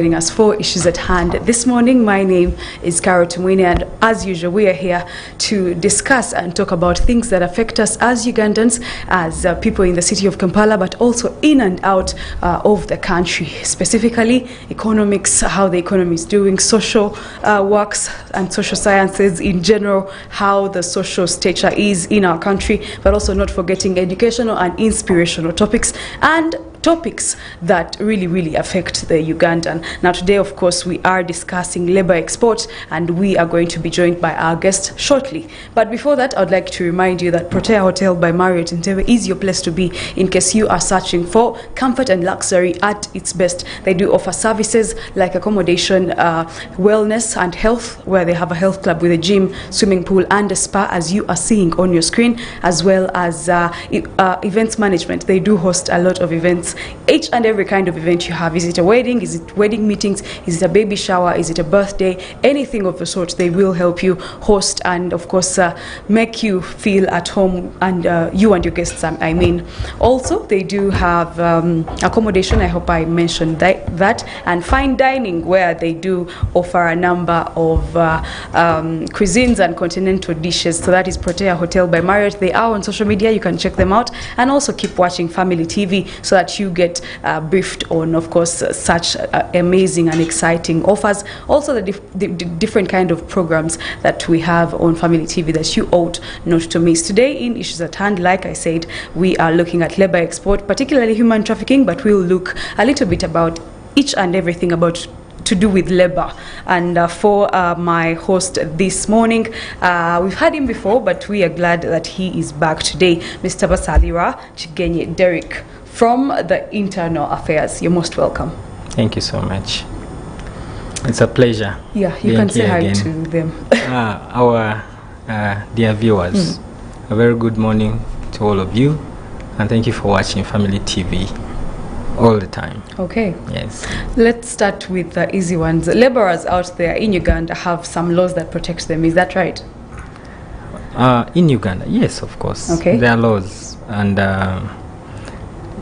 Joining us for Issues at Hand this morning. My name is Caro Tumwini, and as usual we are here to discuss and talk about things that affect us as Ugandans, as people in the city of Kampala, but also in and out of the country, specifically economics, how the economy is doing, social works and social sciences in general, how the social stature is in our country, but also not forgetting educational and inspirational topics and topics that really affect the Ugandan. Now today, of course, we are discussing labor exports, and we are going to be joined by our guest shortly. But before that, I'd like to remind you that Protea Hotel by Marriott in Entebbe is your place to be in case you are searching for comfort and luxury at its best. They do offer services like accommodation, wellness and health, where they have a health club with a gym, swimming pool and a spa, as you are seeing on your screen, as well as events management. They do host a lot of events, each and every kind of event you have. Is it a wedding? Is it wedding meetings? Is it a baby shower? Is it a birthday? Anything of the sort, they will help you host and, of course, make you feel at home, and you and your guests, I mean. Also, they do have accommodation, I hope I mentioned that, and fine dining, where they do offer a number of cuisines and continental dishes. So that is Protea Hotel by Marriott. They are on social media, you can check them out, and also keep watching Family TV so that you get briefed on, of course, such amazing and exciting offers. Also the different kind of programs that we have on Family TV that you ought not to miss. Today in Issues at Hand, like I said, we are looking at labor export, particularly human trafficking, but we'll look a little bit about each and everything about to do with labor. And for my host this morning, we've had him before, but we are glad that he is back today, Mr. Basalirwa Kigenyi, Derrick, from the Internal Affairs. You're most welcome. Thank you so much. It's a pleasure. Yeah, you can say hi to them. Our dear viewers, a very good morning to all of you, and thank you for watching Family TV all the time. Okay. Yes. Let's start with the easy ones. Laborers out there in Uganda have some laws that protect them. Is that right? In Uganda, yes, of course. Okay. There are laws, and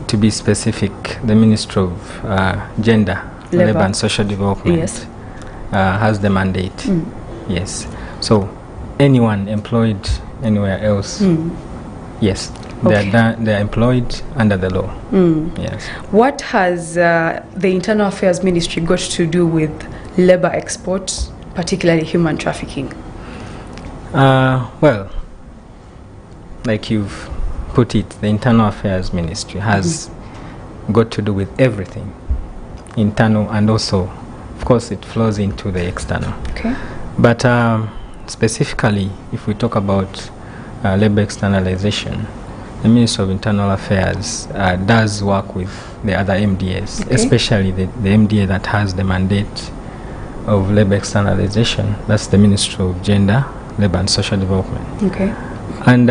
to be specific, the Ministry of Gender, Labor and Social Development, yes, has the mandate. Yes. So anyone employed anywhere else, yes, okay, they're employed under the law. Yes. What has the Internal Affairs Ministry got to do with labor exports, particularly human trafficking? Well, like you've put it, the Internal Affairs Ministry has got to do with everything, internal, and also, of course, it flows into the external. Okay. But specifically, if we talk about labor externalization, the Ministry of Internal Affairs does work with the other MDAs, okay, especially the MDA that has the mandate of labor externalization. That's the Ministry of Gender, Labor and Social Development. Okay. And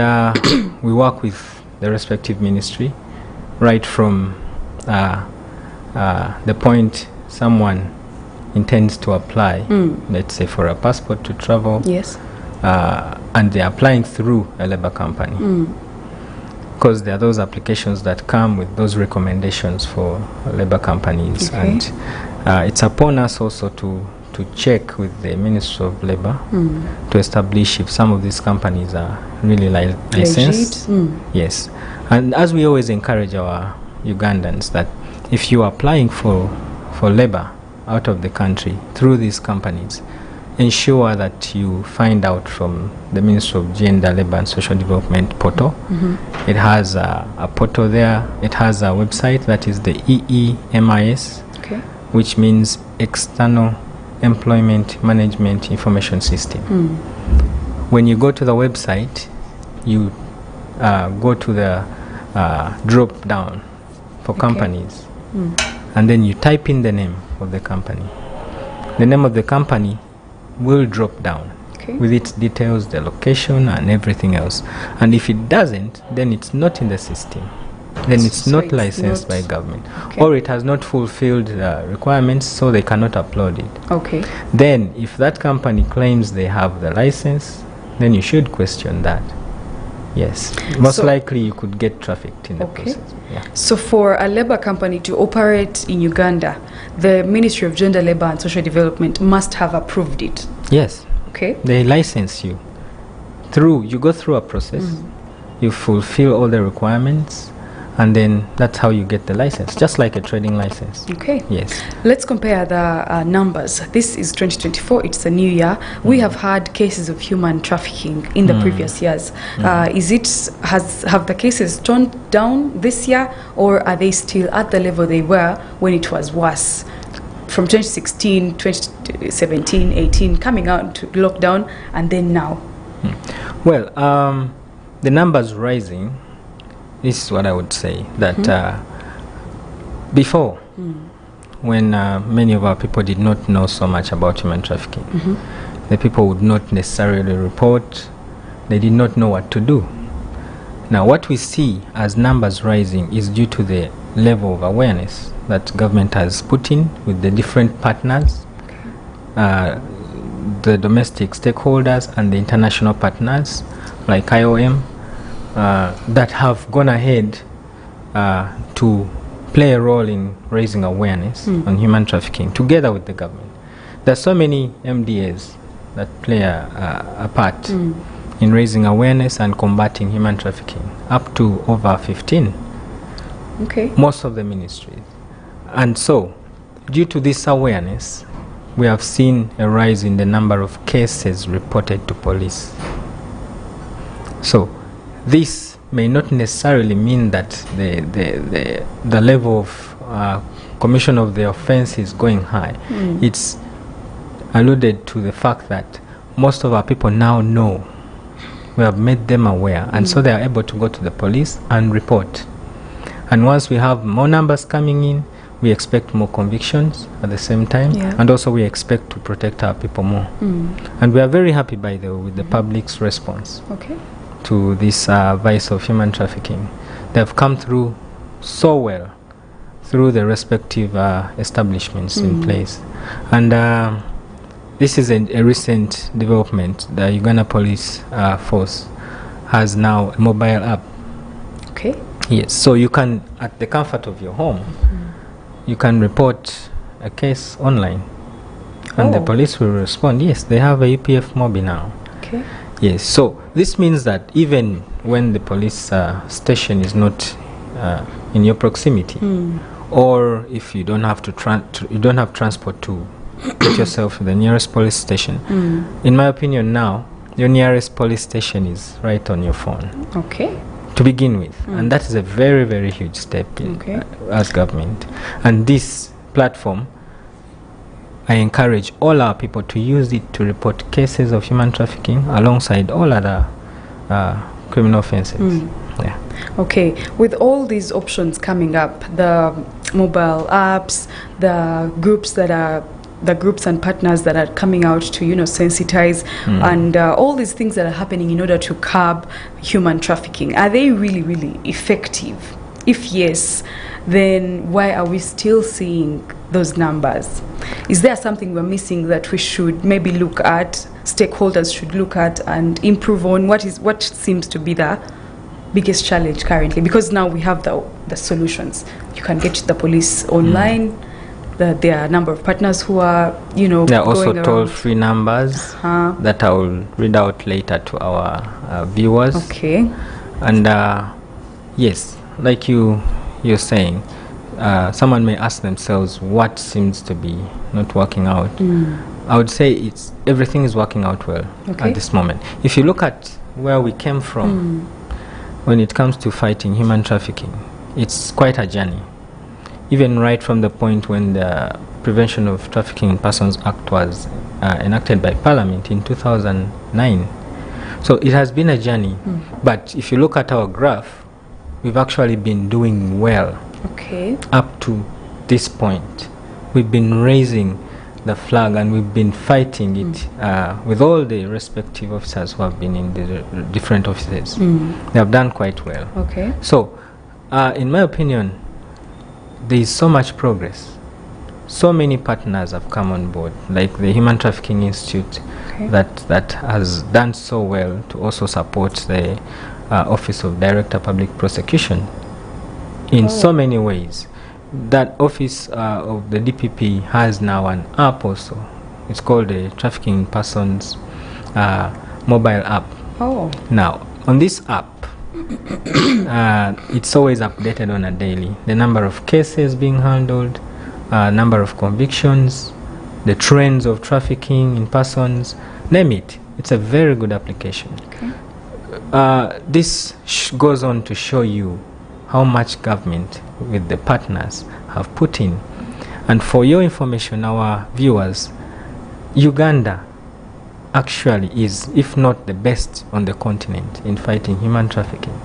we work with the respective ministry right from the point someone intends to apply, let's say for a passport to travel, yes, and they're applying through a labor company. Because there are those applications that come with those recommendations for labor companies, okay, and it's upon us also to check with the Ministry of Labor to establish if some of these companies are really licensed. Yes. And as we always encourage our Ugandans, that if you are applying for labor out of the country through these companies, ensure that you find out from the Ministry of Gender, Labor and Social Development portal. It has a portal there. It has a website that is the EEMIS, okay, which means External Employment Management Information System. When you go to the website, you go to the drop down for companies, and then you type in the name of the company. The name of the company will drop down, okay, with its details, the location and everything else. And if it doesn't, then it's not in the system. Then it's so not licensed by government, okay, or it has not fulfilled requirements, so they cannot upload it. Okay. Then if that company claims they have the license, then you should question that. Yes, most likely you could get trafficked in the process. Yeah. So for a labor company to operate in Uganda, the Ministry of Gender, Labor and Social Development must have approved it. Yes. Okay. They license you. You go through a process, you fulfill all the requirements, and then that's how you get the license, just like a trading license. Okay. Yes. Let's compare the numbers. This is 2024. It's a new year. We have had cases of human trafficking in the previous years. Have the cases toned down this year, or are they still at the level they were when it was worse? From 2016, 2017, 18, coming out to lockdown, and then now? Well, the numbers rising. This is what I would say, that before, when many of our people did not know so much about human trafficking, the people would not necessarily report. They did not know what to do. Now, what we see as numbers rising is due to the level of awareness that government has put in with the different partners, the domestic stakeholders and the international partners like IOM, that have gone ahead to play a role in raising awareness on human trafficking together with the government. There's so many MDAs that play a part in raising awareness and combating human trafficking, up to over 15. Okay. Most of the ministries. And so, due to this awareness, we have seen a rise in the number of cases reported to police. So, this may not necessarily mean that the level of commission of the offense is going high. It's alluded to the fact that most of our people now know. We have made them aware, and so they are able to go to the police and report. And once we have more numbers coming in, we expect more convictions at the same time, and also we expect to protect our people more. And we are very happy, by the way, with the public's response to this vice of human trafficking. They have come through so well through the respective establishments in place. And this is a recent development. The Uganda Police Force has now a mobile app. Okay. Yes, so you can, at the comfort of your home, you can report a case online, and the police will respond. Yes, they have a UPF Mobi now. Okay. Yes, so this means that even when the police station is not in your proximity, or if you don't have you don't have transport to get yourself to the nearest police station, in my opinion now, your nearest police station is right on your phone. Okay. To begin with, and that is a very, very huge step as government. And this platform, I encourage all our people to use it to report cases of human trafficking alongside all other criminal offenses. Yeah. Okay, with all these options coming up, the mobile apps, the groups and partners that are coming out to, sensitize, and all these things that are happening in order to curb human trafficking, are they really, really effective? If yes, then why are we still seeing those numbers? Is there something we're missing that we should maybe look at, stakeholders should look at and improve on? What seems to be the biggest challenge currently? Because now we have the solutions. You can get to the police online. There are a number of partners who are, there are also toll-free numbers that I will read out later to our viewers. Okay. And yes, like you're saying, someone may ask themselves what seems to be not working out. I would say everything is working out well at this moment. If you look at where we came from when it comes to fighting human trafficking, it's quite a journey. Even right from the point when the Prevention of Trafficking in Persons Act was enacted by Parliament in 2009. So it has been a journey. But if you look at our graph, we've actually been doing well. Okay. Up to this point. We've been raising the flag and we've been fighting it with all the respective officers who have been in the different offices. They have done quite well. Okay. So, in my opinion, there is so much progress. So many partners have come on board, like the Human Trafficking Institute, that has done so well to also support the Office of Director Public Prosecution in so many ways. That office of the DPP has now an app also. It's called the Trafficking in Persons mobile app. Oh. Now, on this app, it's always updated on a daily. The number of cases being handled, number of convictions, the trends of trafficking in persons, name it. It's a very good application. Okay. This goes on to show you how much government with the partners have put in. And for your information, our viewers, Uganda actually is, if not the best on the continent in fighting human trafficking.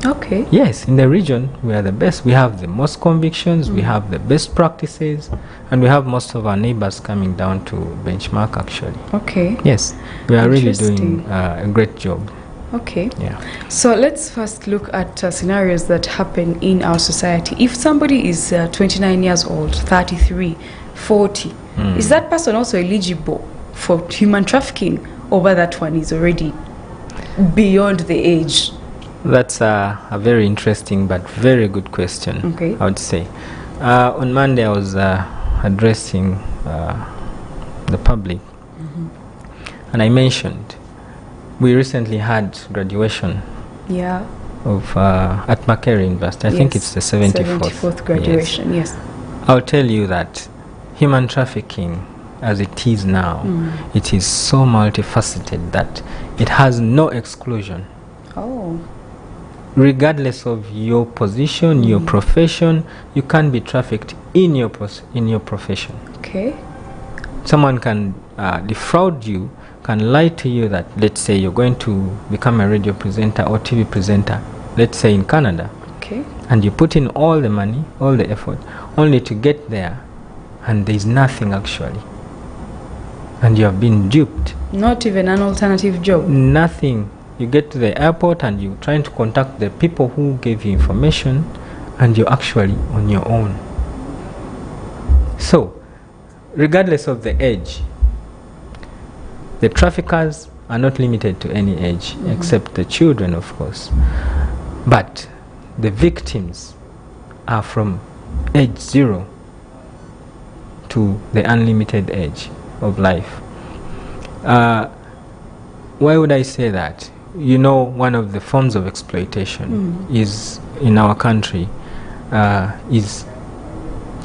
Okay. Yes, in the region we are the best. We have the most convictions, we have the best practices, and we have most of our neighbors coming down to benchmark actually. Okay. Yes, we are really doing Interesting. a great job. Okay. Yeah. So let's first look at scenarios that happen in our society. If somebody is 29 years old, 33, 40, is that person also eligible for human trafficking, or that one is already beyond the age? That's a very interesting but very good question, Okay. I would say. On Monday I was addressing the public, and I mentioned we recently had graduation Yeah. of at Makerere University. I think it's the 74th graduation. Yes. I'll tell you that human trafficking as it is now, it is so multifaceted that it has no exclusion. Oh. Regardless of your position, your profession, you can be trafficked in your profession. Okay. Someone can defraud you, can lie to you that, let's say, you're going to become a radio presenter or TV presenter, let's say in Canada. Okay. And you put in all the money, all the effort, only to get there, and there's nothing actually. And you have been duped. Not even an alternative job. Nothing. You get to the airport and you're trying to contact the people who gave you information, and you're actually on your own. So, regardless of the age, the traffickers are not limited to any age, except the children, of course. But the victims are from age 0 to the unlimited age of life. Why would I say that? You know, one of the forms of exploitation is in our country is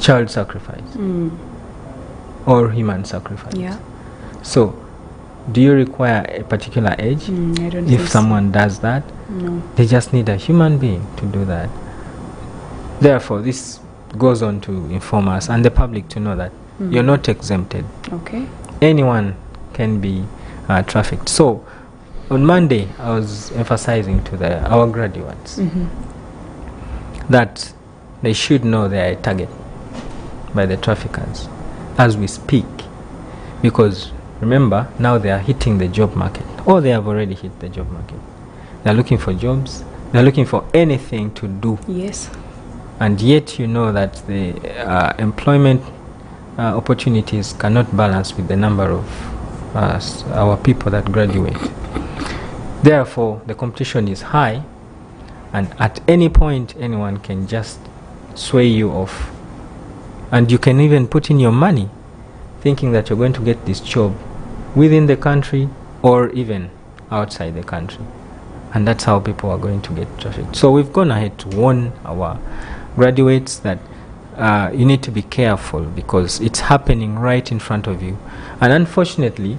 child sacrifice or human sacrifice. Yeah. So, do you require a particular age? I don't If think someone does that, no. they just need a human being to do that. Therefore, this goes on to inform us and the public to know that you're not exempted. Okay. Anyone can be trafficked. So, on Monday, I was emphasizing to our graduates that they should know they are a target by the traffickers as we speak. Because remember, now they are hitting the job market, or they have already hit the job market. They are looking for jobs, they are looking for anything to do. Yes. And yet you know that the employment opportunities cannot balance with the number of our people that graduate. Therefore, the competition is high, and at any point anyone can just sway you off. And you can even put in your money thinking that you're going to get this job within the country or even outside the country. And that's how people are going to get trafficked. So we've gone ahead to warn our graduates that you need to be careful, because it's happening right in front of you. And unfortunately,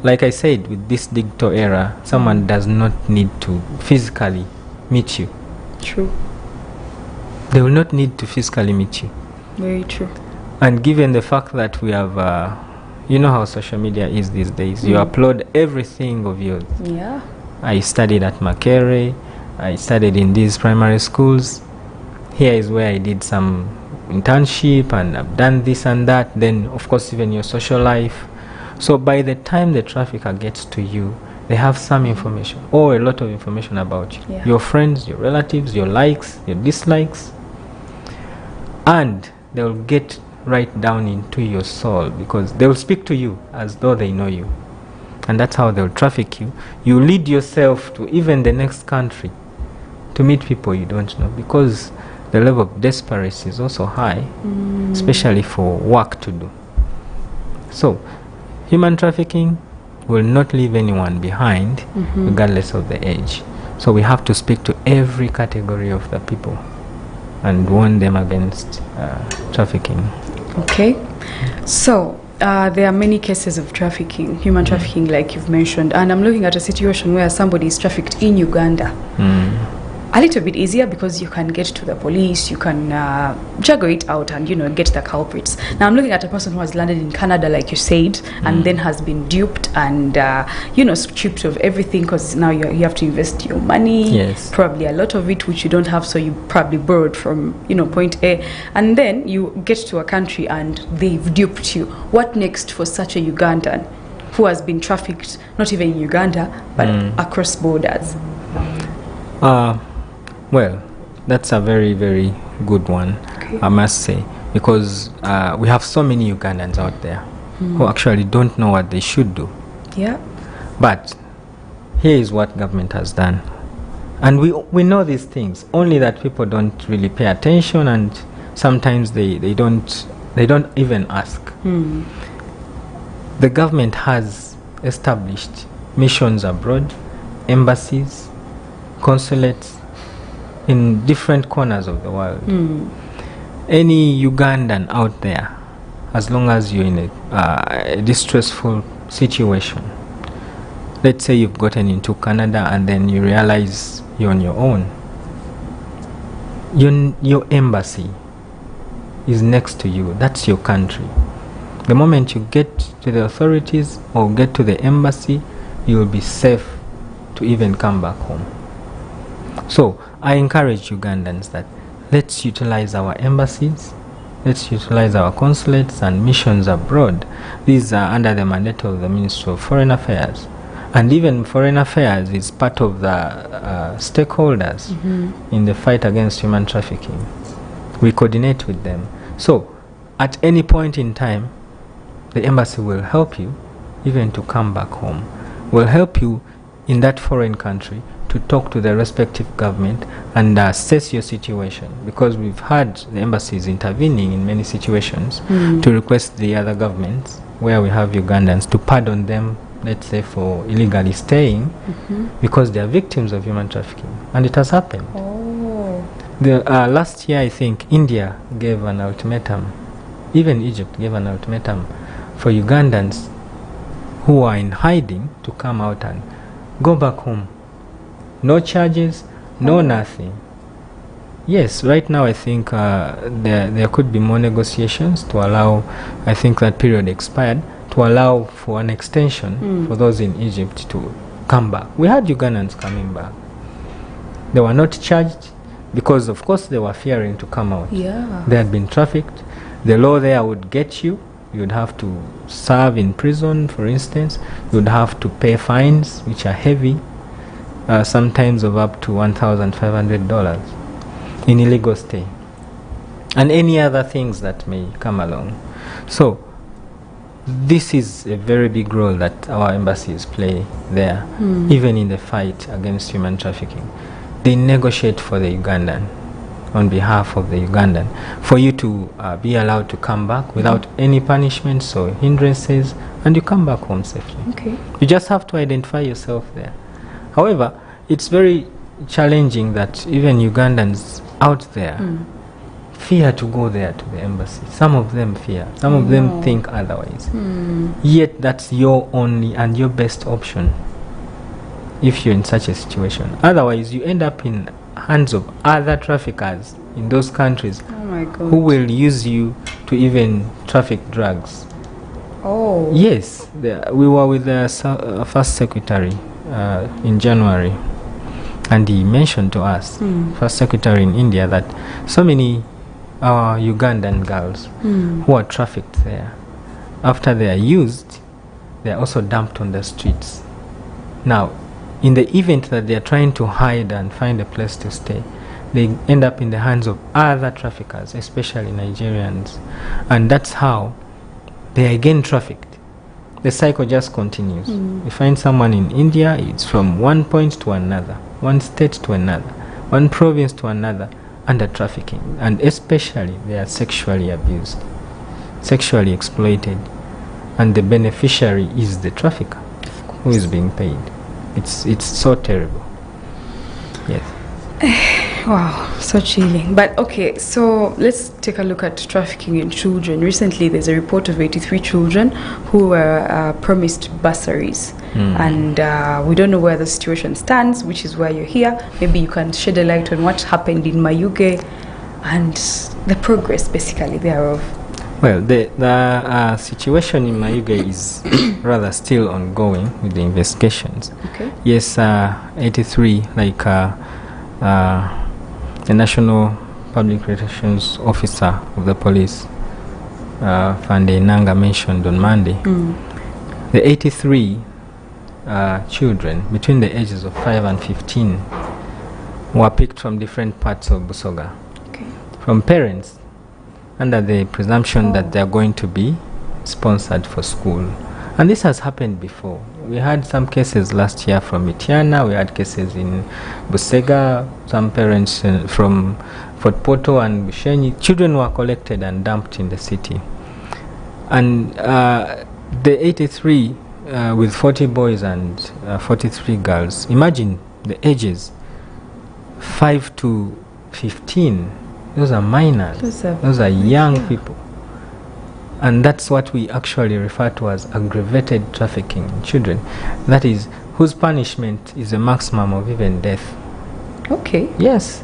like I said, with this digital era, someone does not need to physically meet you. True. They will not need to physically meet you. Very true. And given the fact that we have, you know how social media is these days, you upload everything of yours. Yeah. I studied at Makerere, I studied in these primary schools. Here is where I did some internship, and I've done this and that. Then, of course, even your social life. So by the time the trafficker gets to you, they have some information or a lot of information about you. Yeah. Your friends, your relatives, your likes, your dislikes. And they'll get right down into your soul, because they'll speak to you as though they know you. and that's how they'll traffic you. You lead yourself to even the next country to meet people you don't know, because the level of desperation is also high, especially for work to do. So human trafficking will not leave anyone behind, regardless of the age. So we have to speak to every category of the people and warn them against trafficking. Okay. So there are many cases of trafficking, human trafficking, like you've mentioned, and I'm looking at a situation where somebody is trafficked in Uganda. A little bit easier because you can get to the police, you can juggle it out and, get the culprits. Now I'm looking at a person who has landed in Canada, like you said, and then has been duped and, stripped of everything, because now you have to invest your money, Yes. probably a lot of it, which you don't have, so you probably borrowed from, point A, and then you get to a country and they've duped you. What next for such a Ugandan who has been trafficked, not even in Uganda, but across borders? Well, that's a very, very good one, Okay. I must say, because we have so many Ugandans out there who actually don't know what they should do. Yeah. But here is what government has done. And we know these things, only that people don't really pay attention, and sometimes they don't even ask. The government has established missions abroad, embassies, consulates in different corners of the world. Any Ugandan out there, as long as you're in a distressful situation, let's say you've gotten into Canada and then you realize you're on your own, your embassy is next to you. That's your country. The moment you get to the authorities or get to the embassy, you will be safe to even come back home. So I encourage Ugandans that let's utilize our embassies, let's utilize our consulates and missions abroad. These are under the mandate of the Ministry of Foreign Affairs. And even Foreign Affairs is part of the stakeholders in the fight against human trafficking. We coordinate with them. So at any point in time, the embassy will help you even to come back home, will help you in that foreign country to talk to the respective government and assess your situation, because we've had the embassies intervening in many situations to request the other governments where we have Ugandans to pardon them, let's say, for illegally staying because they are victims of human trafficking, and it has happened. Last year, I think India gave an ultimatum, even Egypt gave an ultimatum for Ugandans who are in hiding to come out and go back home. No charges, no nothing. Yes, right now I think there could be more negotiations to allow, I think that period expired, to allow for an extension for those in Egypt to come back. We had Ugandans coming back. They were not charged because, of course, they were fearing to come out. Yeah. They had been trafficked. The law there would get you. You'd have to serve in prison, for instance. You'd have to pay fines, which are heavy, sometimes of up to $1,500 in illegal stay, and any other things that may come along. So this is a very big role that our embassies play there, even in the fight against human trafficking. They negotiate for the Ugandan, on behalf of the Ugandan, for you to be allowed to come back without any punishments or hindrances, and you come back home safely. Okay. You just have to identify yourself there. However, it's very challenging that even Ugandans out there fear to go there to the embassy. Some of them fear. Some of them think otherwise. Yet that's your only and your best option if you're in such a situation. Otherwise, you end up in hands of other traffickers in those countries who will use you to even traffic drugs. Oh. Yes, we were with the First Secretary in January, and he mentioned to us, First Secretary in India, that so many Ugandan girls who are trafficked there, after they are used, they are also dumped on the streets. Now, in the event that they are trying to hide and find a place to stay, they end up in the hands of other traffickers, especially Nigerians, and that's how they are again trafficked. the cycle just continues. You find someone in India, it's from one point to another, one state to another, one province to another, under trafficking. And especially they are sexually abused, sexually exploited, and the beneficiary is the trafficker who is being paid. It's so terrible. Yes. Wow, so chilling. But okay, so let's take a look at trafficking in children. Recently, there's a report of 83 children who were promised bursaries. And we don't know where the situation stands, which is why you're here. Maybe you can shed a light on what happened in Mayuge and the progress, basically, thereof. Well, the situation in Mayuge is rather still ongoing with the investigations. Okay. Yes, 83, like the National Public Relations Officer of the police, Fande Nanga, mentioned on Monday. The 83 children between the ages of 5 and 15 were picked from different parts of Busoga, from parents under the presumption that they are going to be sponsored for school. And this has happened before. We had some cases last year from Mitiana, we had cases in Busega, some parents from Fort Porto and Bushenyi. Children were collected and dumped in the city. And the 83 with 40 boys and 43 girls, imagine the ages 5 to 15. Those are minors. Those are young people. And that's what we actually refer to as aggravated trafficking in children. That is, whose punishment is a maximum of even death. Okay. Yes.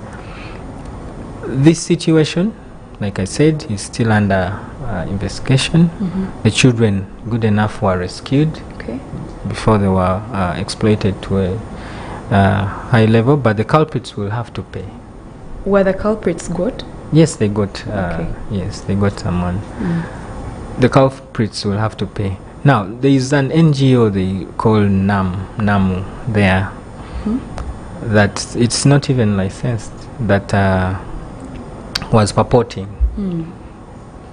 This situation, like I said, is still under investigation. The children, good enough, were rescued before they were exploited to a high level, but the culprits will have to pay. Were the culprits got? Yes, they got. Yes, they got someone. The culprits will have to pay. Now, there is an NGO they call NAMU there, that it's not even licensed, that was purporting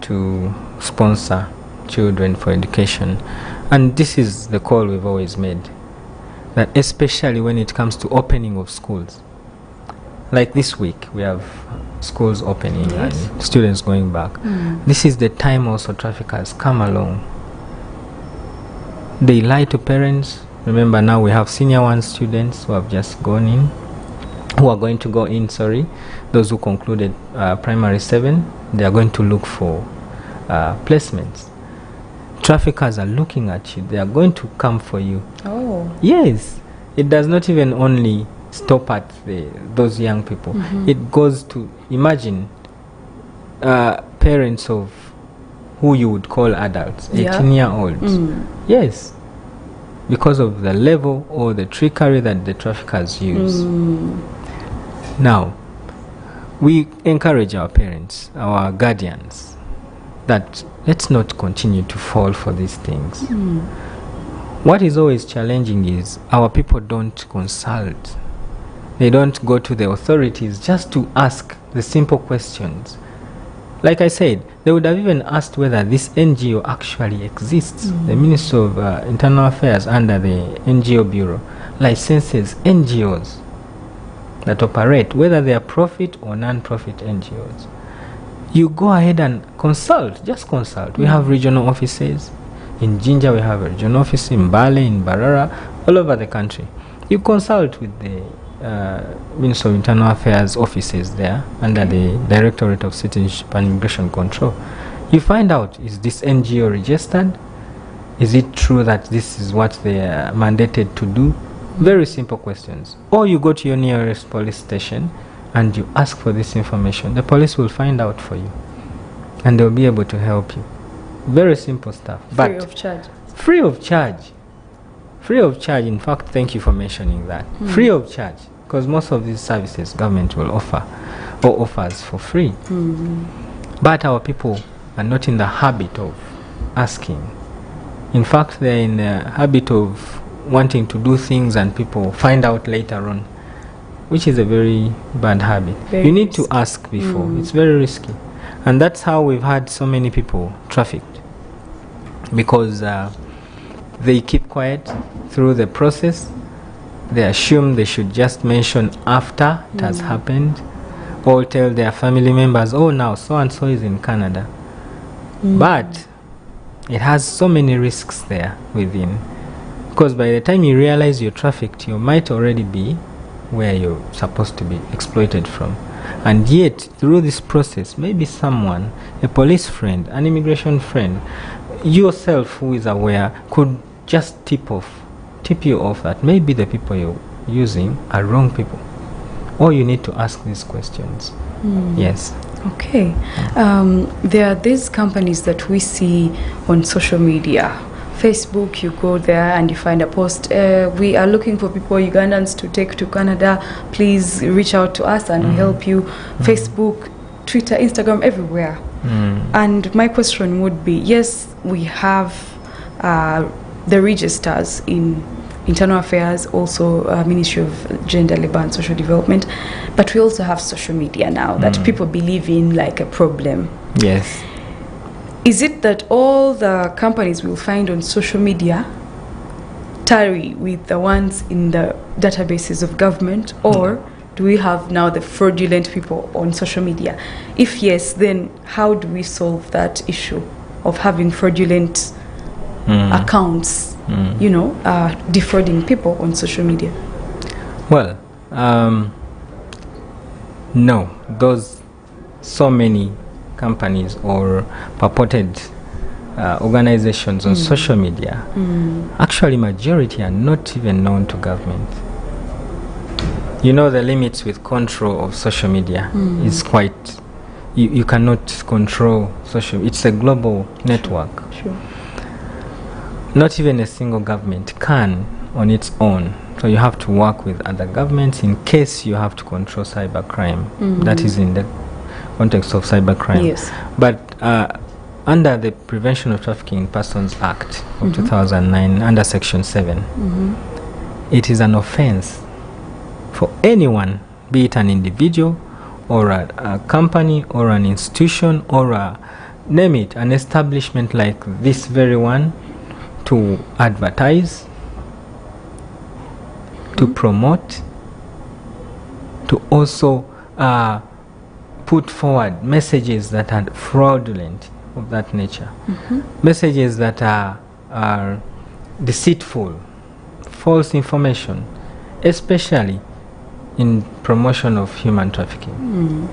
to sponsor children for education. And this is the call we've always made, that especially when it comes to opening of schools. Like this week, we have schools opening and students going back. This is the time also traffickers come along. They lie to parents. Remember, now we have senior one students who have just gone in, who are going to go in, those who concluded primary 7, they are going to look for placements. Traffickers are looking at you. They are going to come for you. Oh. Yes. It does not even only stop at those young people. It goes to, imagine parents of who you would call adults, 18-year-olds. Yes, because of the level or the trickery that the traffickers use. Now, we encourage our parents, our guardians, that let's not continue to fall for these things. What is always challenging is our people don't consult. They don't go to the authorities just to ask the simple questions. Like I said, they would have even asked whether this NGO actually exists. The Ministry of Internal Affairs, under the NGO Bureau, licenses NGOs that operate, whether they are profit or non-profit NGOs. You go ahead and consult, just consult. We have regional offices. In Jinja, we have a regional office, in Bale, in Barara, all over the country. You consult with the Ministry of Internal Affairs offices there, under the Directorate of Citizenship and Immigration Control. You find out, is this NGO registered? Is it true that this is what they are mandated to do? Very simple questions. Or you go to your nearest police station and you ask for this information. The police will find out for you and they'll be able to help you. Very simple stuff. Free of charge. Free of charge. Free of charge. In fact, thank you for mentioning that. Free of charge. Because most of these services government will offer or offers for free. But our people are not in the habit of asking. In fact, they're in the habit of wanting to do things and people find out later on, which is a very bad habit. You need to ask before. It's very risky. And that's how we've had so many people trafficked. Because they keep quiet through the process. They assume they should just mention after it has happened, or tell their family members, oh, now so and so is in Canada. But it has so many risks there within, because by the time you realize you're trafficked, you might already be where you're supposed to be exploited from. And yet, through this process, maybe someone, a police friend, an immigration friend, yourself who is aware, could just tip you off that maybe the people you're using are wrong people. Or you need to ask these questions. Yes. Okay. There are these companies that we see on social media. Facebook, you go there and you find a post, we are looking for people, Ugandans, to take to Canada. Please reach out to us and we'll help you. Facebook, Twitter, Instagram, everywhere. And my question would be, yes, we have the registers in Internal Affairs, also Ministry of Gender, Labour and Social Development, but we also have social media now that people believe in like a problem. Yes. Is it that all the companies we'll find on social media tally with the ones in the databases of government, or do we have now the fraudulent people on social media? If yes, then how do we solve that issue of having fraudulent accounts, defrauding people on social media? Well, no, those so many companies or purported organizations on social media, actually majority are not even known to government. You know, the limits with control of social media is quite, you cannot control social, it's a global network. Sure. Not even a single government can on its own. So you have to work with other governments in case you have to control cybercrime. That is in the context of cybercrime. Yes. But under the Prevention of Trafficking in Persons Act of 2009, under Section 7, it is an offense for anyone, be it an individual or a company or an institution or name it, an establishment like this very one, to advertise, to promote, to also put forward messages that are fraudulent of that nature, messages that are deceitful, false information, especially in promotion of human trafficking.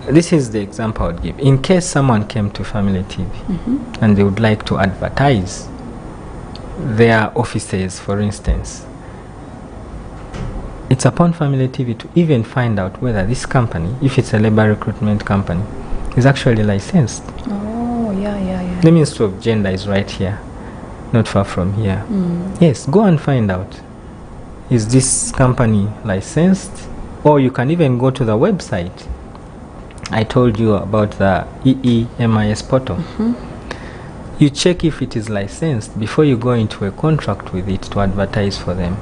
This is the example I would give. In case someone came to Family TV and they would like to advertise their offices, for instance, it's upon Family TV to even find out whether this company, if it's a labor recruitment company, is actually licensed. Oh, yeah. The Ministry of Gender is right here, not far from here. Yes, go and find out. Is this company licensed? Or you can even go to the website. I told you about the EEMIS portal. You check if it is licensed before you go into a contract with it to advertise for them.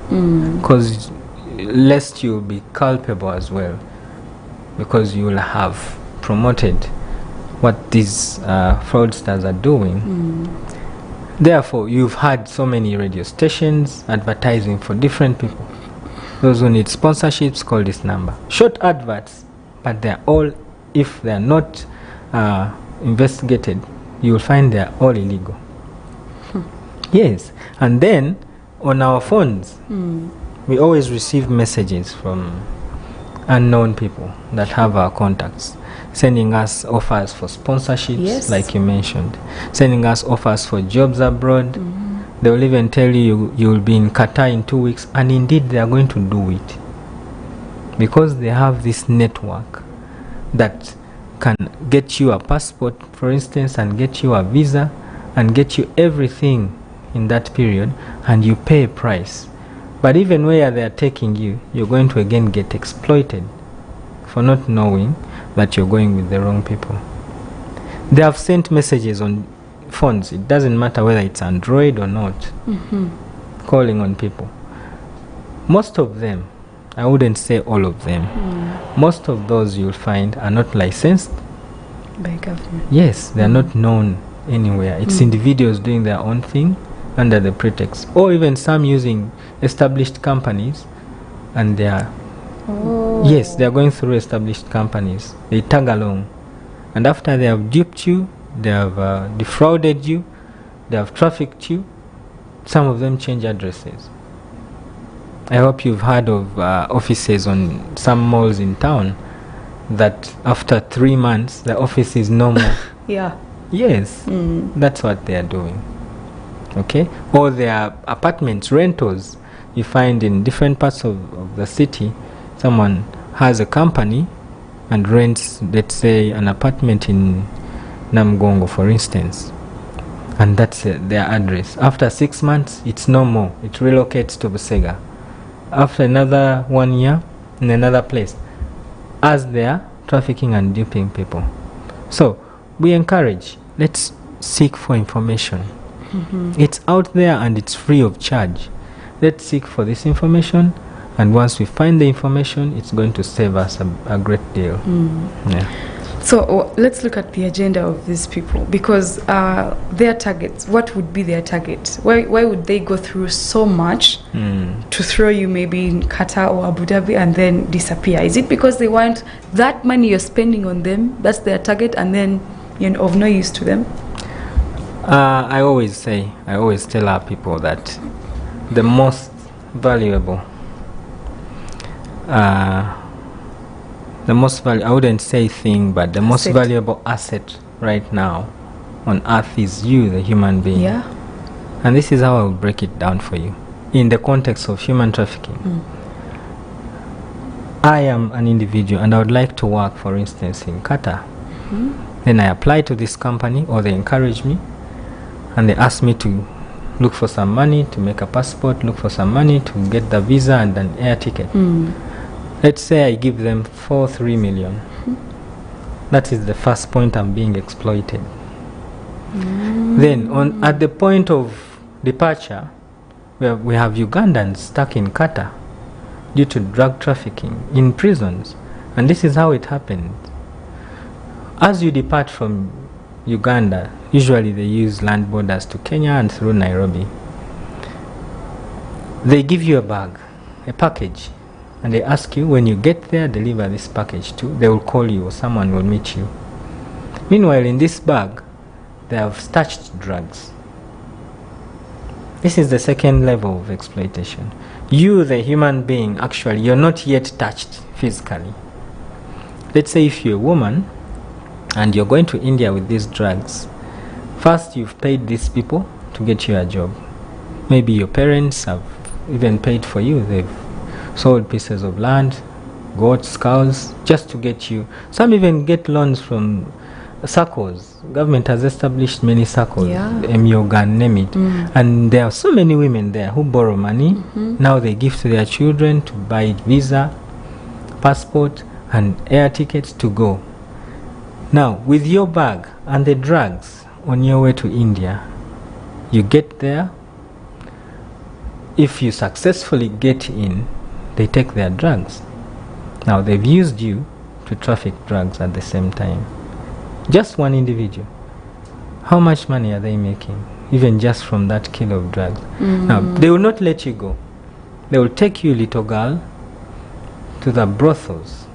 Because lest you'll be culpable as well, because you will have promoted what these fraudsters are doing. Therefore, you've had so many radio stations advertising for different people. Those who need sponsorships, call this number. Short adverts, but they're all, if they're not investigated, you'll find they're all illegal. Yes, and then on our phones, we always receive messages from unknown people that have our contacts, sending us offers for sponsorships, like you mentioned, sending us offers for jobs abroad. They will even tell you you'll be in Qatar in 2 weeks, and indeed they are going to do it, because they have this network that can get you a passport, for instance, and get you a visa and get you everything in that period, and you pay a price. But even where they are taking you, you're going to again get exploited for not knowing that you're going with the wrong people. They have sent messages on phones, it doesn't matter whether it's Android or not, calling on people. Most of them, I wouldn't say all of them, most of those you'll find are not licensed by government. Yes, they are not known anywhere. It's individuals doing their own thing, under the pretext, or even some using established companies, and they are yes, they are going through established companies. They tag along, and after they have duped you, they have defrauded you, they have trafficked you. Some of them change addresses. I hope you've heard of offices on some malls in town that after 3 months the office is no more. Yeah. Yes, that's what they are doing. Okay, or their apartments, rentals. You find in different parts of the city, someone has a company and rents, let's say, an apartment in Namgongo, for instance, and that's their address. After 6 months, it's no more. It relocates to Busega. After another 1 year, in another place, as they are trafficking and duping people. So we encourage, let's seek for information. It's out there and it's free of charge. Let's seek for this information, and once we find the information, it's going to save us a great deal. Yeah. So let's look at the agenda of these people, because their targets, what would be their target? Why would they go through so much to throw you maybe in Qatar or Abu Dhabi and then disappear? Is it because they want that money you're spending on them, that's their target, and then you're of no use to them? I always tell our people that the most valuable, I wouldn't say thing, but the most valuable asset right now on earth is you, the human being. Yeah. And this is how I will break it down for you. In the context of human trafficking, I am an individual and I would like to work, for instance, in Qatar. Then I apply to this company, or they encourage me, and they ask me to look for some money to make a passport, look for some money to get the visa and an air ticket. Let's say I give them 3 million. That is the first point I'm being exploited. Then at the point of departure, we have Ugandans stuck in Qatar due to drug trafficking in prisons. And this is how it happened. As you depart from Uganda, usually they use land borders to Kenya and through Nairobi. They give you a bag, a package, and they ask you, when you get there, deliver this package to. They will call you, or someone will meet you. Meanwhile, in this bag, they have stashed drugs. This is the second level of exploitation. You, the human being, actually, you're not yet touched physically. Let's say if you're a woman and you're going to India with these drugs, first you've paid these people to get you a job. Maybe your parents have even paid for you. They've sold pieces of land, goats, cows, just to get you. Some even get loans from circles. Government has established many circles, Myogan, name it. And there are so many women there who borrow money. Now they give to their children to buy visa, passport, and air tickets to go. Now, with your bag and the drugs on your way to India, you get there. If you successfully get in, they take their drugs. Now, they've used you to traffic drugs at the same time. Just one individual. How much money are they making, even just from that kilo of drugs? Now, they will not let you go. They will take you, little girl, to the brothels.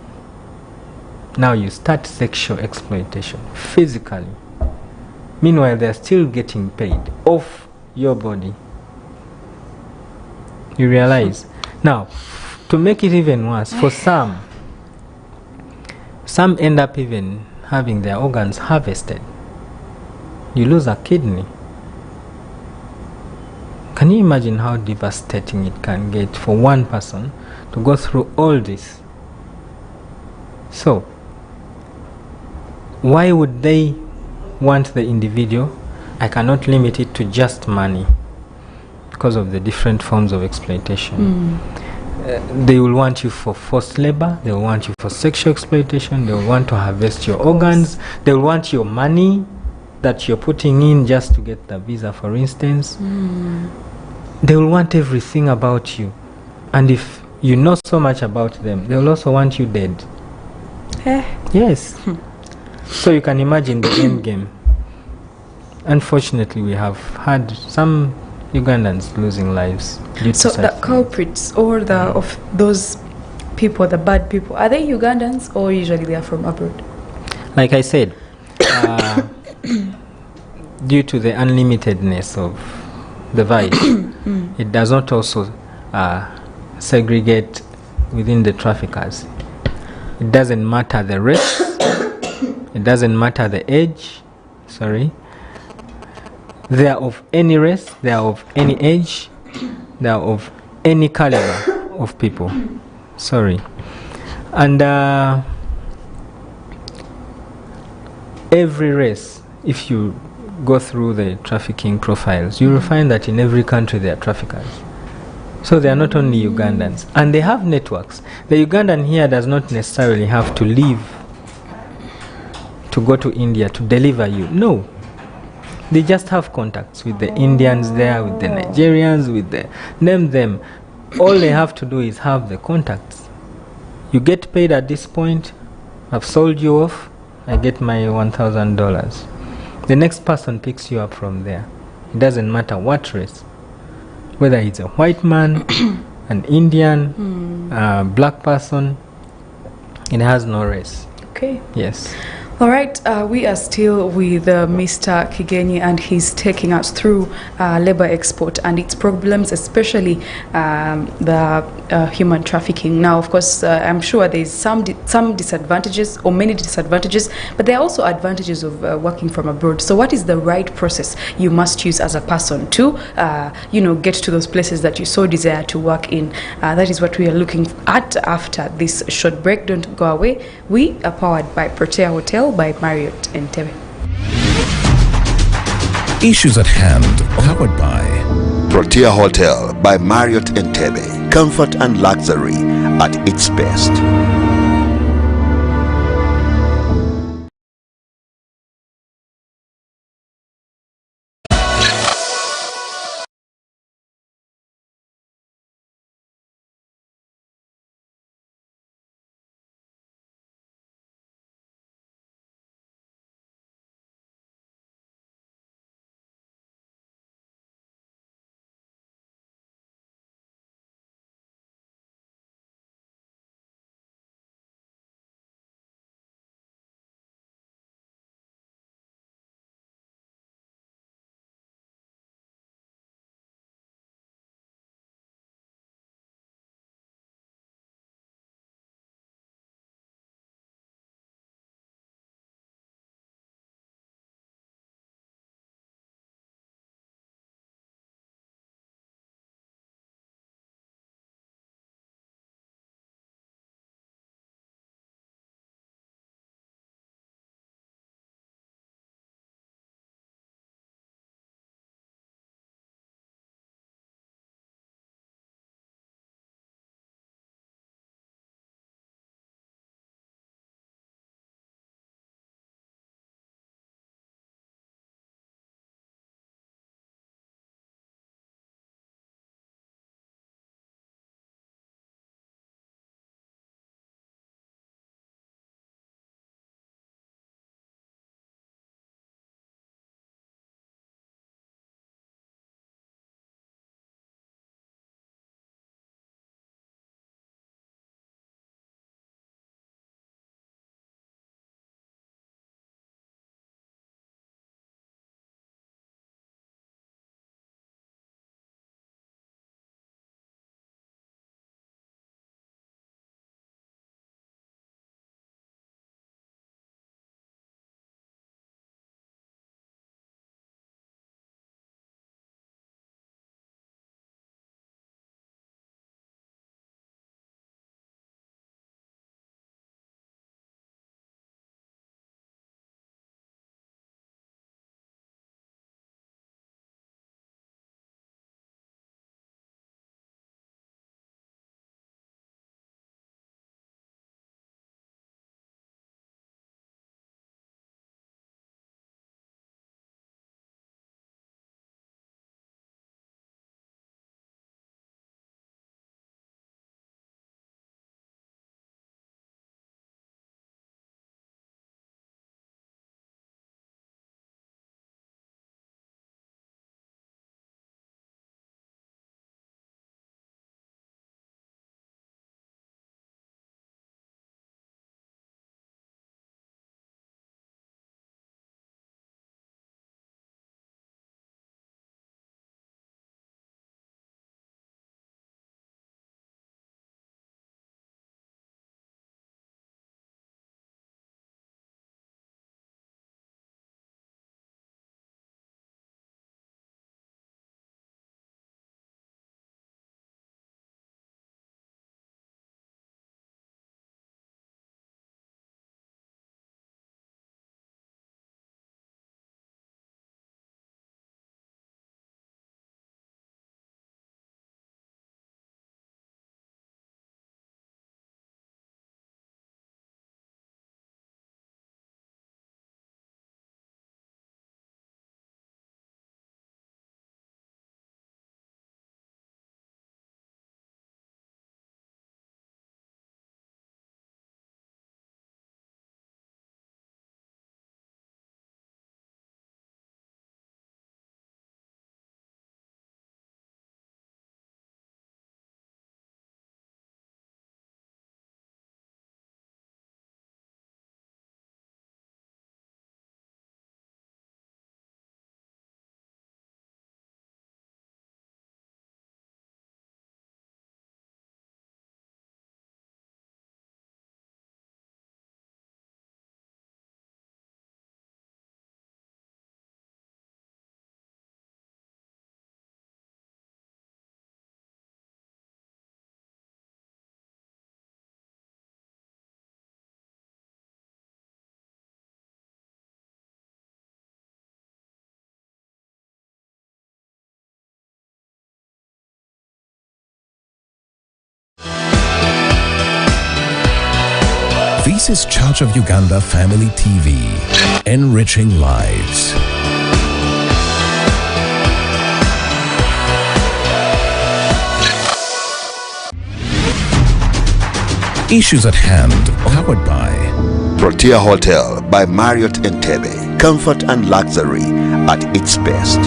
Now you start sexual exploitation, physically. Meanwhile, they are still getting paid off your body. You realize? Now, to make it even worse, for some end up even having their organs harvested. You lose a kidney. Can you imagine how devastating it can get for one person to go through all this? So, why would they want the individual? I cannot limit it to just money, because of the different forms of exploitation. They will want you for forced labor, they will want you for sexual exploitation, they will want to harvest your organs, they will want your money that you're putting in just to get the visa, for instance. They will want everything about you. And if you know so much about them, they will also want you dead. Yes. So you can imagine the end game. Unfortunately, we have had some Ugandans losing lives due to So such the things. culprits or of those people, the bad people, are they Ugandans or usually they are from abroad? Like I said, due to the unlimitedness of the vice, it does not also segregate within the traffickers. It doesn't matter the race, it doesn't matter the age, they are of any race, they are of any age, they are of any caliber of people. And every race, if you go through the trafficking profiles, you will find that in every country there are traffickers. So they are not only Ugandans, and they have networks. The Ugandan here does not necessarily have to leave to go to India to deliver you. No. They just have contacts with the Indians there, with the Nigerians, with the name them. All they have to do is have the contacts. You get paid at this point, I've sold you off, I get my $1,000. The next person picks you up from there. It doesn't matter what race. Whether it's a white man, an Indian, a black person, it has no race. Okay. Yes. All right, we are still with Mr. Kigenyi, and he's taking us through labor export and its problems, especially the human trafficking. Now, of course, I'm sure there's some disadvantages or many disadvantages, but there are also advantages of working from abroad. So what is the right process you must use as a person to, get to those places that you so desire to work in? That is what we are looking at after this short break. Don't go away. We are powered by Protea Hotel by Marriott Entebbe. Issues at hand, powered by Protea Hotel by Marriott Entebbe. Comfort and luxury at its best. This is Church of Uganda Family TV, enriching lives. Issues at hand, powered by Protea Hotel by Marriott Entebbe. Comfort and luxury at its best.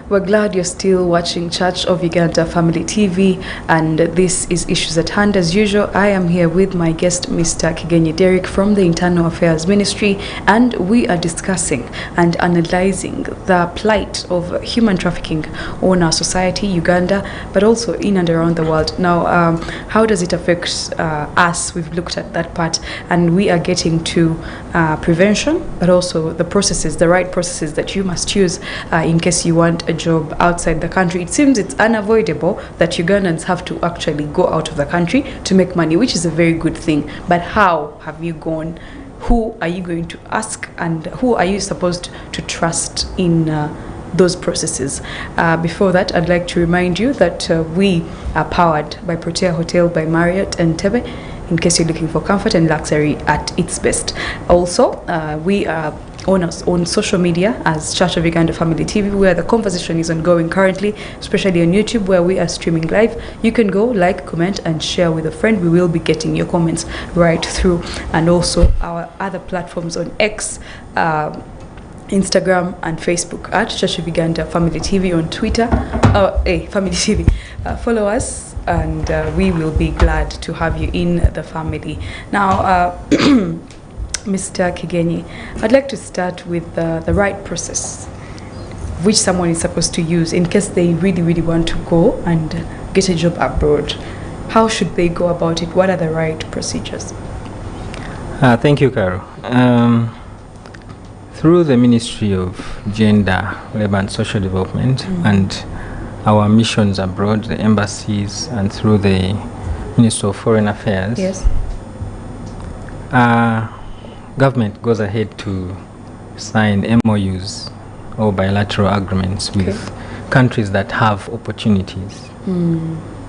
We're glad you're still watching Church of Uganda Family TV, and this is Issues at Hand. As usual, I am here with my guest, Mr. Kigenyi Derrick from the Internal Affairs Ministry, and we are discussing and analyzing the plight of human trafficking on our society, Uganda, but also in and around the world. Now, how does it affect us? We've looked at that part, and we are getting to prevention, but also the processes, the right processes that you must use in case you want a job outside the country. It seems it's unavoidable that Ugandans have to actually go out of the country to make money, which is a very good thing. But how have you gone? Who are you going to ask, and who are you supposed to trust in those processes? Before that, I'd like to remind you that we are powered by Protea Hotel by Marriott Entebbe, in case you're looking for comfort and luxury at its best. Also, we are on social media as Church of Uganda Family TV, where the conversation is ongoing currently, especially on YouTube, where we are streaming live. You can go, like, comment, and share with a friend. We will be getting your comments right through. And also our other platforms on X, Instagram, and Facebook at Church of Uganda Family TV, on Twitter, Family TV. Follow us, and we will be glad to have you in the family. Now, Mr. Kigenyi, I'd like to start with the right process which someone is supposed to use in case they really, really want to go and get a job abroad. How should they go about it? What are the right procedures? Thank you, Carol. Through the Ministry of Gender, Labour and Social Development and our missions abroad, the embassies, and through the Ministry of Foreign Affairs, yes, government goes ahead to sign MOUs or bilateral agreements with countries that have opportunities.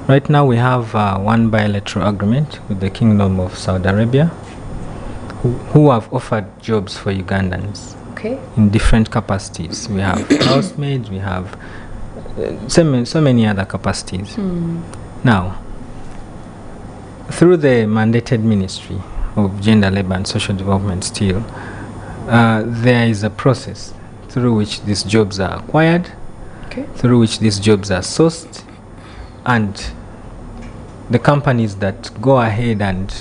Right now we have one bilateral agreement with the Kingdom of Saudi Arabia, who have offered jobs for Ugandans in different capacities. We have housemaids, we have so many other capacities. Now, through the mandated Ministry of Gender, Labour and Social Development still, there is a process through which these jobs are acquired, through which these jobs are sourced, and the companies that go ahead and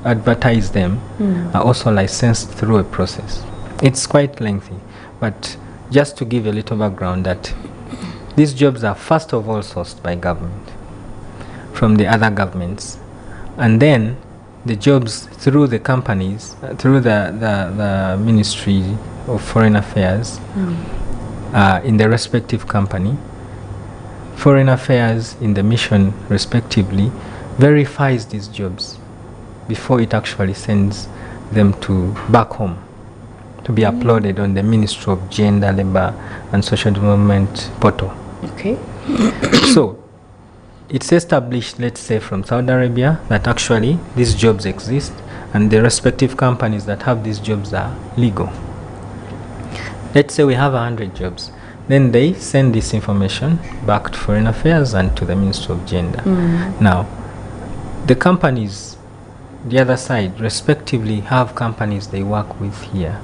advertise them are also licensed through a process. It's quite lengthy, but just to give a little background, that these jobs are first of all sourced by government from the other governments, and then the jobs through the companies, through the Ministry of Foreign Affairs, in the respective company. Foreign Affairs in the mission respectively verifies these jobs before it actually sends them to back home to be uploaded on the Ministry of Gender, Labour and Social Development portal. So it's established, let's say, from Saudi Arabia, that actually these jobs exist and the respective companies that have these jobs are legal. Let's say we have 100 jobs. Then they send this information back to Foreign Affairs and to the Ministry of Gender. Now, the companies, the other side, respectively, have companies they work with here.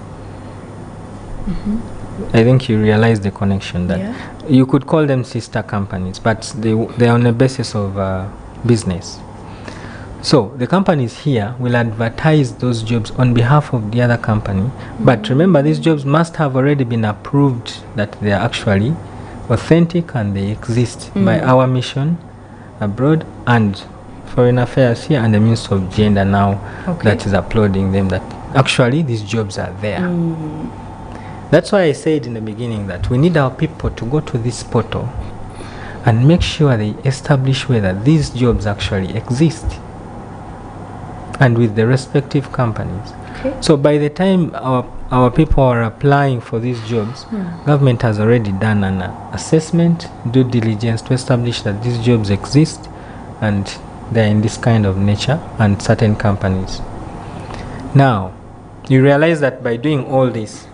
I think you realize the connection, that you could call them sister companies, but they're on the basis of business. So the companies here will advertise those jobs on behalf of the other company. But remember, these jobs must have already been approved that they are actually authentic and they exist by our mission abroad and Foreign Affairs here and the Ministry of Gender now that is uploading them, that actually these jobs are there. That's why I said in the beginning that we need our people to go to this portal and make sure they establish whether these jobs actually exist, and with the respective companies. Okay. So by the time our people are applying for these jobs, government has already done an assessment, due diligence to establish that these jobs exist and they're in this kind of nature and certain companies. Now, you realize that by doing all this,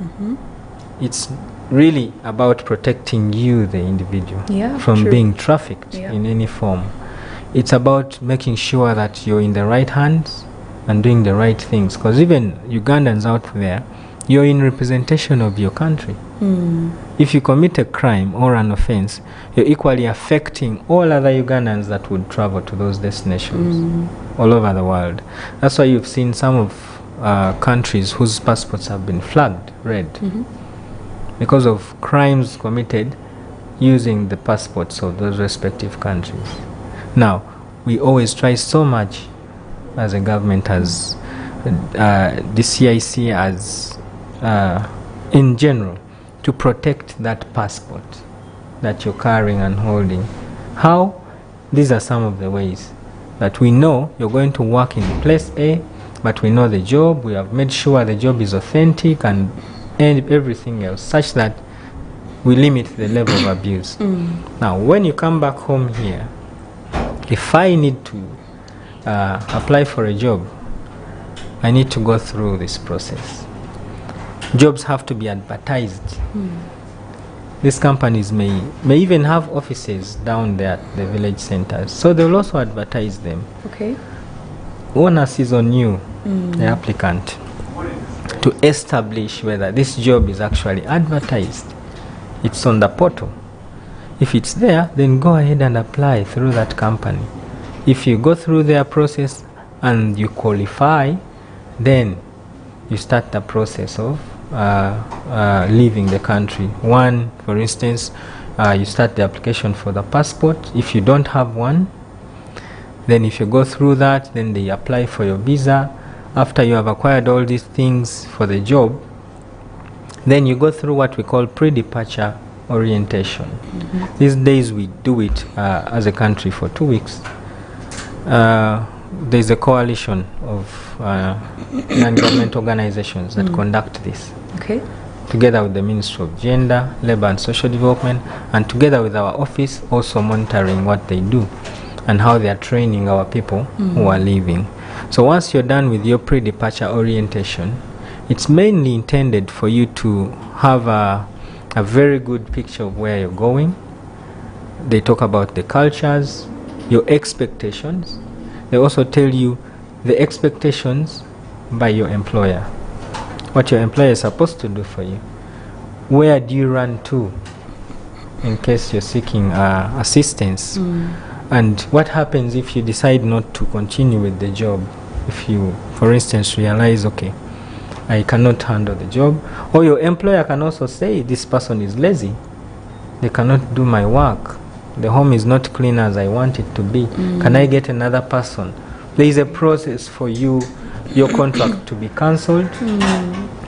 it's really about protecting you, the individual, from being trafficked in any form. It's about making sure that you're in the right hands and doing the right things, because even Ugandans out there, you're in representation of your country. If you commit a crime or an offense, you're equally affecting all other Ugandans that would travel to those destinations all over the world. That's why you've seen some of countries whose passports have been flagged red because of crimes committed using the passports of those respective countries. Now, we always try so much as a government, as the CIC, as in general, to protect that passport that you're carrying and holding. How? These are some of the ways that we know you're going to work in place A, but we know the job, we have made sure the job is authentic and everything else, such that we limit the level of abuse. Now, when you come back home here, if I need to apply for a job, I need to go through this process. Jobs have to be advertised. These companies may even have offices down there at the village centers, so they will also advertise them. Okay. Onus is on you, the applicant, to establish whether this job is actually advertised. It's on the portal. If it's there, then go ahead and apply through that company. If you go through their process and you qualify, then you start the process of leaving the country. One, for instance, you start the application for the passport. If you don't have one, then if you go through that, then they apply for your visa. After you have acquired all these things for the job, then you go through what we call pre-departure orientation. These days we do it as a country for 2 weeks. There's a coalition of non-government organizations that conduct this. Okay. Together with the Ministry of Gender, Labor and Social Development, and together with our office, also monitoring what they do and how they are training our people who are leaving. So once you're done with your pre-departure orientation, it's mainly intended for you to have a very good picture of where you're going. They talk about the cultures, your expectations. They also tell you the expectations by your employer, what your employer is supposed to do for you. Where do you run to in case you're seeking assistance? And what happens if you decide not to continue with the job? If you, for instance, realize, okay, I cannot handle the job. Or your employer can also say, this person is lazy. They cannot do my work. The home is not clean as I want it to be. Can I get another person? There is a process for your contract to be cancelled,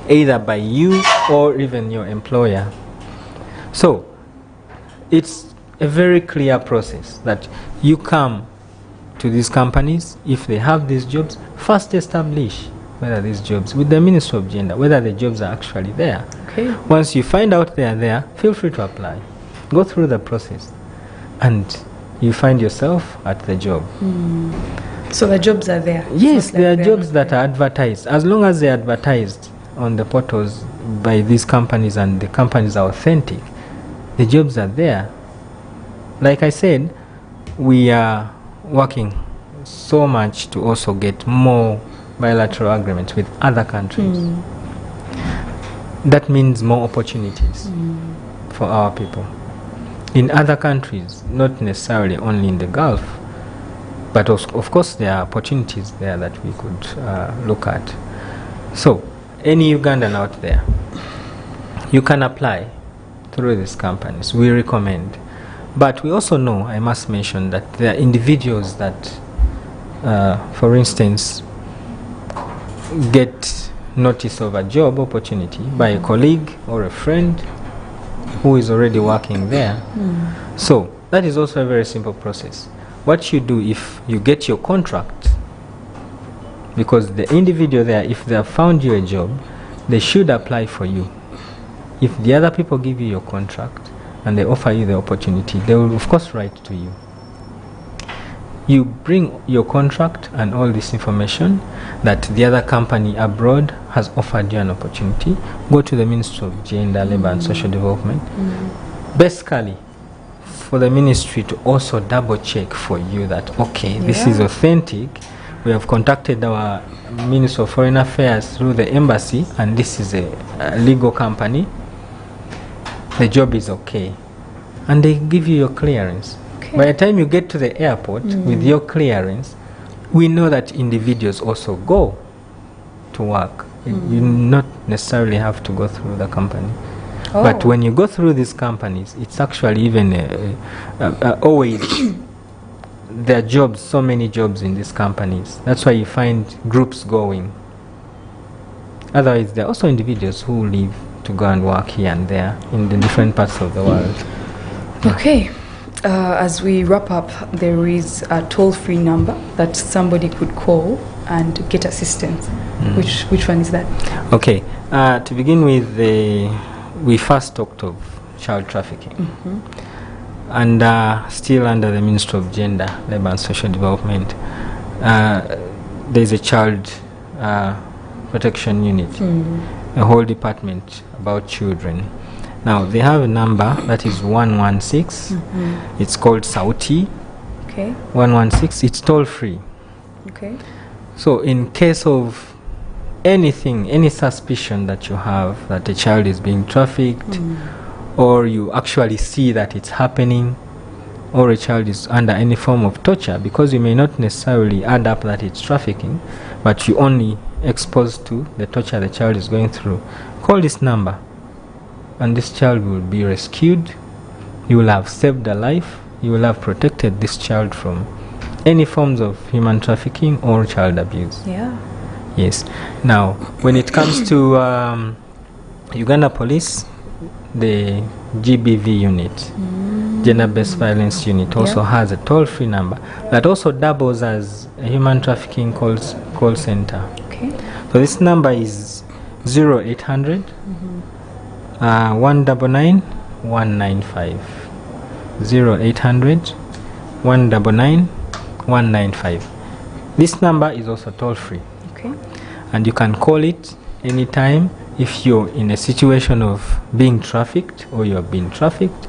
either by you or even your employer. So, it's a very clear process that you come to these companies. If they have these jobs, first establish whether these jobs, with the Ministry of Gender, whether the jobs are actually there. Okay. Once you find out they are there, feel free to apply. Go through the process and you find yourself at the job. So the jobs are there? Yes, there are jobs that are advertised. As long as they're advertised on the portals by these companies and the companies are authentic, the jobs are there. Like I said, we are working so much to also get more bilateral agreements with other countries. That means more opportunities for our people. In other countries, not necessarily only in the Gulf, but of course there are opportunities there that we could look at. So, any Ugandan out there, you can apply through these companies. We recommend. But we also know, I must mention, that there are individuals that, for instance, get notice of a job opportunity by a colleague or a friend who is already working there. So that is also a very simple process. What you do, if you get your contract, because the individual there, if they have found you a job, they should apply for you. If the other people give you your contract and they offer you the opportunity, they will of course write to you. You bring your contract and all this information that the other company abroad has offered you an opportunity. Go to the Ministry of Gender, Labour and Social Development. Basically, for the ministry to also double check for you that, okay, this is authentic. We have contacted our Minister of Foreign Affairs through the embassy, and this is a legal company. The job is okay. And they give you your clearance. By the time you get to the airport with your clearance, we know that individuals also go to work. You not necessarily have to go through the company. But when you go through these companies, it's actually even always there are jobs, so many jobs in these companies. That's why you find groups going. Otherwise, there are also individuals who leave to go and work here and there in the different parts of the world. Okay. As we wrap up, there is a toll-free number that somebody could call and get assistance. Which one is that? Okay. To begin with, we first talked of child trafficking. And still under the Ministry of Gender, Labour and Social Development, there's a child protection unit, a whole department about children. Now, they have a number that is 116. It's called Sauti. 116. It's toll-free. So, in case of anything, any suspicion that you have that a child is being trafficked, or you actually see that it's happening, or a child is under any form of torture, because you may not necessarily add up that it's trafficking, but you only exposed to the torture the child is going through, call this number. And this child will be rescued. You will have saved a life. You will have protected this child from any forms of human trafficking or child abuse. Yes. Now, when it comes to Uganda Police, the GBV unit, Gender-Based Violence Unit, also has a toll-free number that also doubles as a human trafficking call center. So this number is 0800 199 195. 0800 199 195. This number is also toll free. And you can call it anytime if you're in a situation of being trafficked, or you're being trafficked,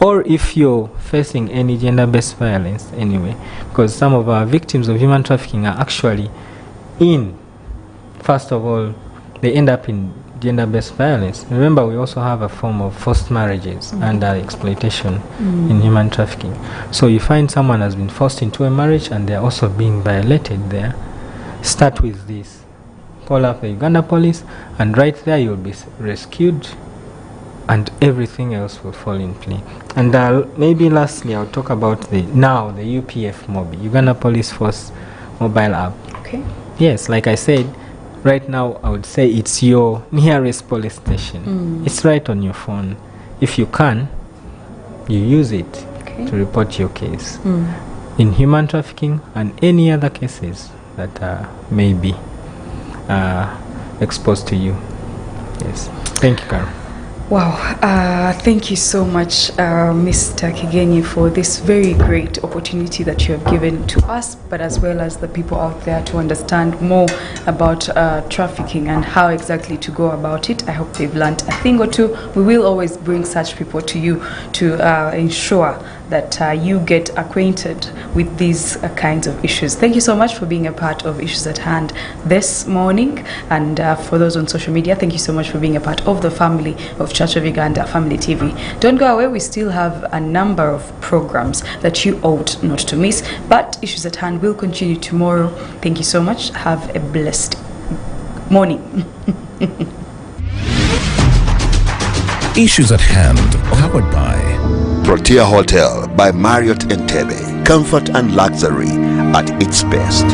or if you're facing any gender-based violence anyway, because some of our victims of human trafficking are actually first of all, they end up in gender-based violence. Remember, we also have a form of forced marriages and exploitation in human trafficking. So you find someone has been forced into a marriage and they're also being violated there. Start with this. Call up the Uganda Police, and right there you'll be rescued, and everything else will fall in play. And maybe lastly, I'll talk about the UPF Mobi, Uganda Police Force mobile app. Yes, like I said, right now I would say it's your nearest police station. It's right on your phone. If you can, you use it to report your case in human trafficking and any other cases that may be exposed to you. Yes. Thank you, Carol. Wow, thank you so much, Mr. Kigenyi, for this very great opportunity that you have given to us, but as well as the people out there to understand more about trafficking and how exactly to go about it. I hope they've learned a thing or two. We will always bring such people to you to ensure that you get acquainted with these kinds of issues. Thank you so much for being a part of Issues at Hand this morning. And for those on social media, thank you so much for being a part of the family of Church of Uganda Family TV. Don't go away. We still have a number of programs that you ought not to miss. But Issues at Hand will continue tomorrow. Thank you so much. Have a blessed morning. Issues at Hand, powered by Protea Hotel by Marriott Entebbe. Comfort and luxury at its best.